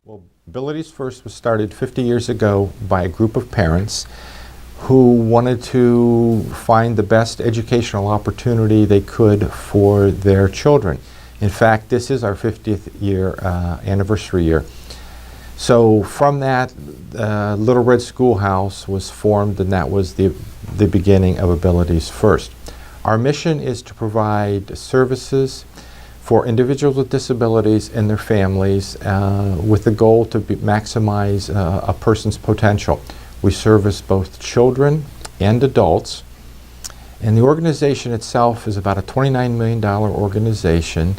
Well, Abilities First was started 50 years ago by a group of parents who wanted to find the best educational opportunity they could for their children. In fact, this is our 50th year anniversary year. So from that, Little Red Schoolhouse was formed, and that was the beginning of Abilities First. Our mission is to provide services for individuals with disabilities and their families with the goal to maximize a person's potential. We service both children and adults, and the organization itself is about a $29 million organization.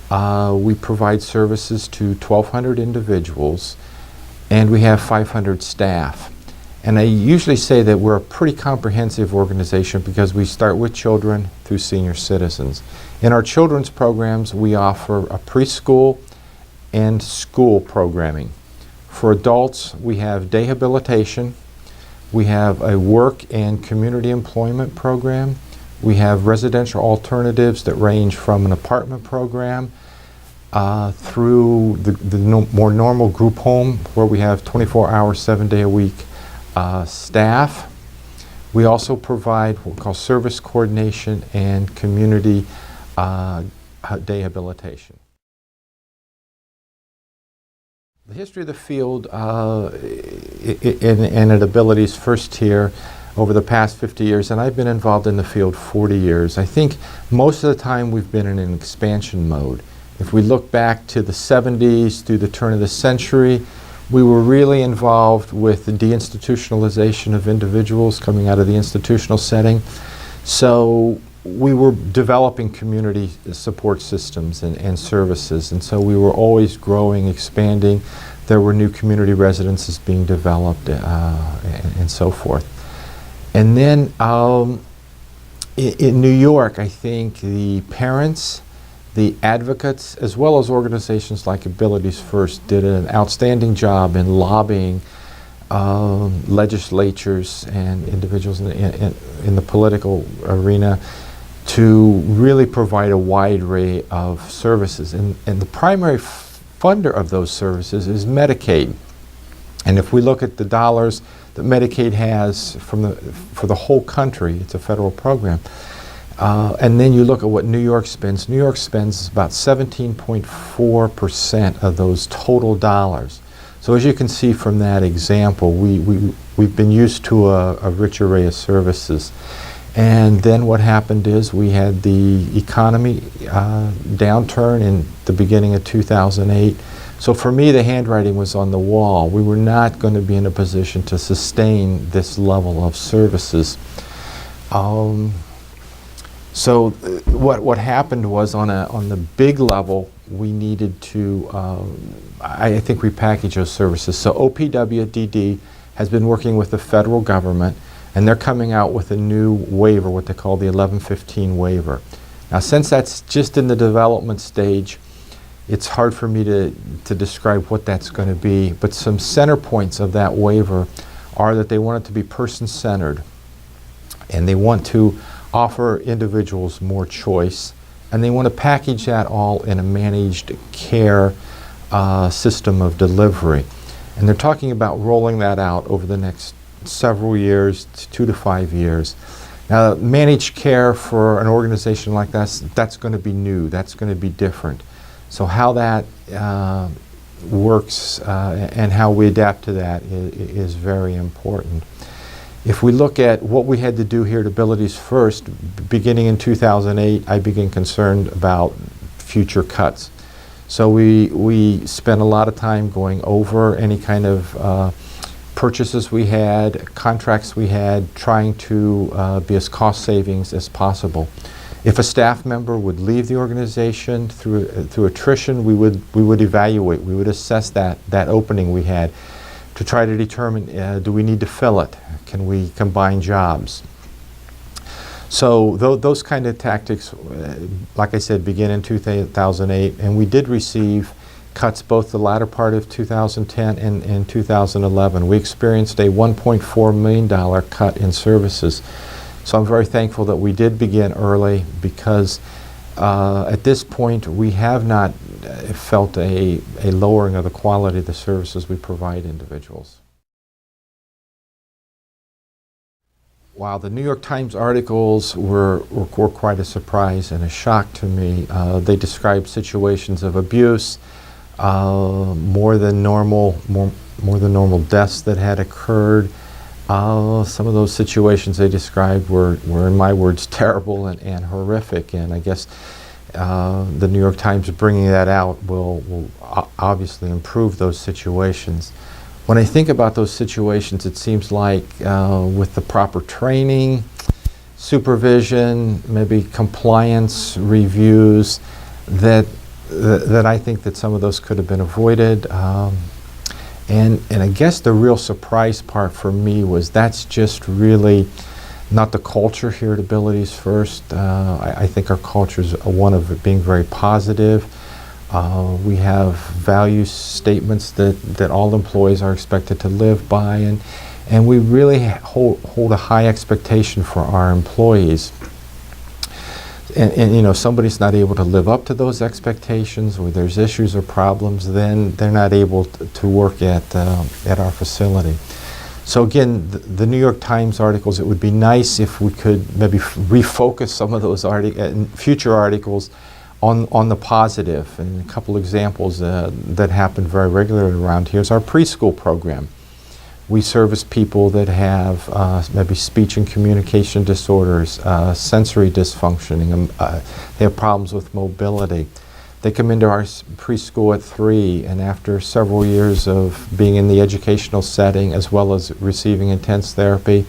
We provide services to 1,200 individuals, and we have 500 staff. And I usually say that we're a pretty comprehensive organization because we start with children through senior citizens. In our children's programs, we offer a preschool and school programming. For adults, we have dayhabilitation, we have a work and community employment program, we have residential alternatives that range from an apartment program through the more normal group home where we have 24-hour, 7-day-a-week staff. We also provide what we call service coordination and community dayhabilitation. The history of the field and at Abilities First here over the past 50 years, and I've been involved in the field 40 years. I think most of the time we've been in an expansion mode. If we look back to the 70s through the turn of the century, we were really involved with the deinstitutionalization of individuals coming out of the institutional setting. So we were developing community support systems and services, and so we were always growing, expanding. There were new community residences being developed and so forth. And then in New York, I think the parents, the advocates, as well as organizations like Abilities First, did an outstanding job in lobbying legislatures and individuals in the political arena to really provide a wide array of services. And the primary funder of those services is Medicaid. And if we look at the dollars that Medicaid has for the whole country, it's a federal program. And then you look at what New York spends. New York spends about 17.4% of those total dollars. So as you can see from that example, we've been used to a rich array of services. And then what happened is we had the economy downturn in the beginning of 2008. So for me, the handwriting was on the wall. We were not going to be in a position to sustain this level of services. So what happened was on the big level, we needed to, I think, repackage those services. So OPWDD has been working with the federal government, and they're coming out with a new waiver, what they call the 1115 waiver. Now, since that's just in the development stage, it's hard for me to describe what that's going to be, but some center points of that waiver are that they want it to be person-centered, and they want to offer individuals more choice, and they want to package that all in a managed care system of delivery. And they're talking about rolling that out over the next several years, 2 to 5 years. Now, managed care for an organization like that's going to be new, that's going to be different. So how that works and how we adapt to that is very important. If we look at what we had to do here at Abilities First, beginning in 2008, I began concerned about future cuts. So we spent a lot of time going over any kind of purchases we had, contracts we had, trying to be as cost savings as possible. If a staff member would leave the organization through attrition, we would evaluate, we would assess that opening we had to try to determine, do we need to fill it? Can we combine jobs? So those kind of tactics, like I said, began in 2008, and we did receive cuts both the latter part of 2010 and 2011. We experienced a $1.4 million cut in services. So I'm very thankful that we did begin early because at this point we have not felt a lowering of the quality of the services we provide individuals. Wow, the New York Times articles were quite a surprise and a shock to me. They described situations of abuse, more than normal deaths that had occurred. Some of those situations they described were in my words, terrible and horrific. And I guess the New York Times bringing that out will obviously improve those situations. When I think about those situations, it seems like with the proper training, supervision, maybe compliance reviews, that I think that some of those could have been avoided. And I guess the real surprise part for me was that's just really not the culture here at Abilities First. I think our culture is one of being very positive. We have value statements that all employees are expected to live by, and we really hold a high expectation for our employees. And you know, somebody's not able to live up to those expectations, or there's issues or problems, then they're not able to work at our facility. So again, the New York Times articles, it would be nice if we could maybe refocus some of those future articles on the positive. And a couple examples that happen very regularly around here is our preschool program. We service people that have maybe speech and communication disorders, sensory dysfunctioning, they have problems with mobility. They come into our preschool at 3, and after several years of being in the educational setting as well as receiving intense therapy,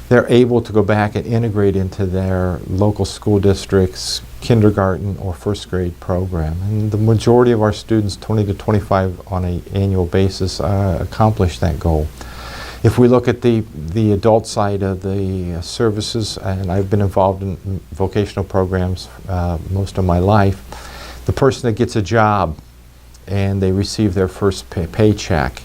they're able to go back and integrate into their local school district's kindergarten or first grade program. And the majority of our students, 20 to 25 on an annual basis, accomplish that goal. If we look at the adult side of the services, and I've been involved in vocational programs most of my life, the person that gets a job and they receive their first paycheck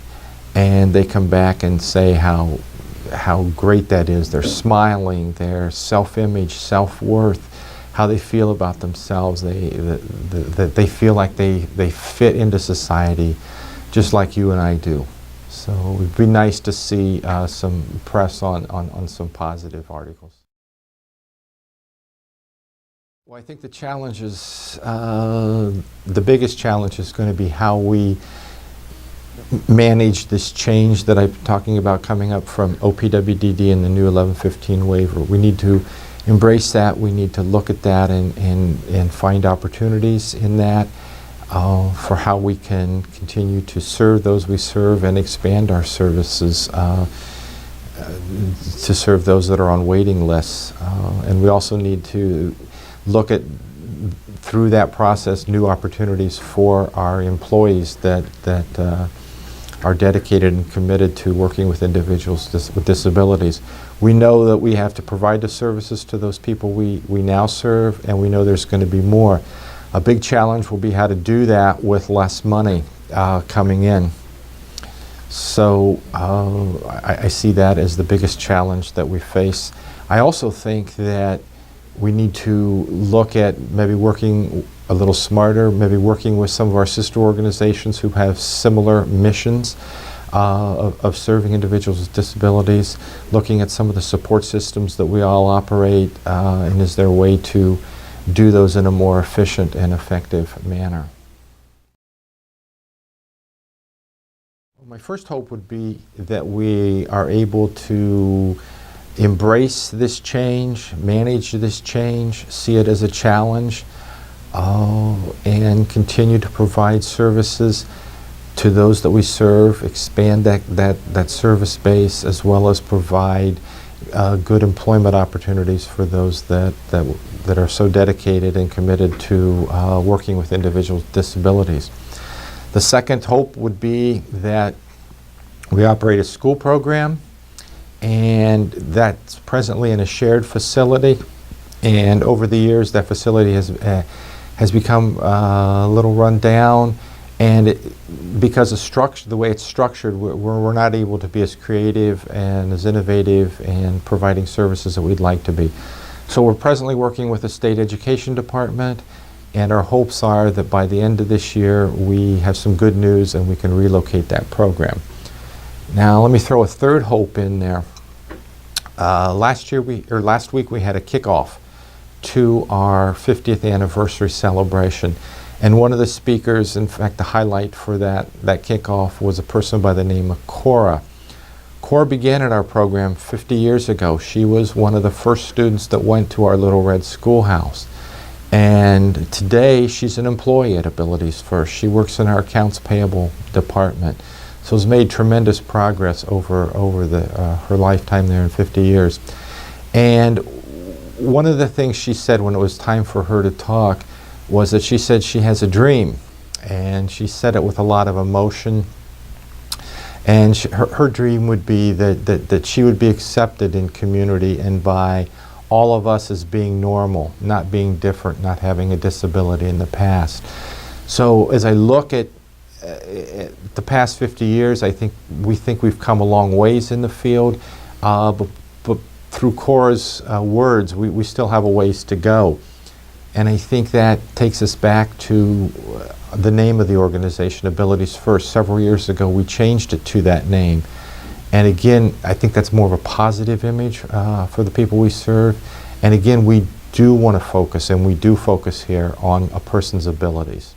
and they come back and say how great that is. They're smiling, their self-image, self-worth, how they feel about themselves. They feel like they fit into society just like you and I do. So it would be nice to see some press on some positive articles. Well, I think the challenge is, the biggest challenge is going to be how we manage this change that I'm talking about coming up from OPWDD and the new 1115 waiver. We need to embrace that. We need to look at that and find opportunities in that for how we can continue to serve those we serve and expand our services to serve those that are on waiting lists. And we also need to look at, through that process, new opportunities for our employees that are dedicated and committed to working with individuals with disabilities. We know that we have to provide the services to those people we now serve, and we know there's going to be more. A big challenge will be how to do that with less money coming in. So I see that as the biggest challenge that we face. I also think that we need to look at maybe working a little smarter, maybe working with some of our sister organizations who have similar missions of serving individuals with disabilities, looking at some of the support systems that we all operate, and is there a way to do those in a more efficient and effective manner. My first hope would be that we are able to embrace this change, manage this change, see it as a challenge, and continue to provide services to those that we serve, expand that service base, as well as provide good employment opportunities for those that are so dedicated and committed to working with individuals with disabilities. The second hope would be that we operate a school program, and that's presently in a shared facility, and over the years that facility has become a little run down, and because of the way it's structured, we're not able to be as creative and as innovative and providing services that we'd like to be. So we're presently working with the state education department And our hopes are that by the end of this year, we have some good news and we can relocate that program. Now, let me throw a third hope in there. Last week we had a kickoff to our 50th anniversary celebration. And one of the speakers, in fact, the highlight for that kickoff was a person by the name of Cora. Cora began at our program 50 years ago. She was one of the first students that went to our Little Red Schoolhouse. And today she's an employee at Abilities First. She works in our accounts payable department. So has made tremendous progress over her lifetime there in 50 years. And one of the things she said when it was time for her to talk was that she said she has a dream. And she said it with a lot of emotion. And her dream would be that she would be accepted in community and by all of us as being normal, not being different, not having a disability in the past. So as I look at the past 50 years, we think we've come a long ways in the field, but through Cora's words, we still have a ways to go. And I think that takes us back to the name of the organization, Abilities First. Several years ago, we changed it to that name. And again, I think that's more of a positive image for the people we serve. And again, we do want to focus, and we do focus here on a person's abilities.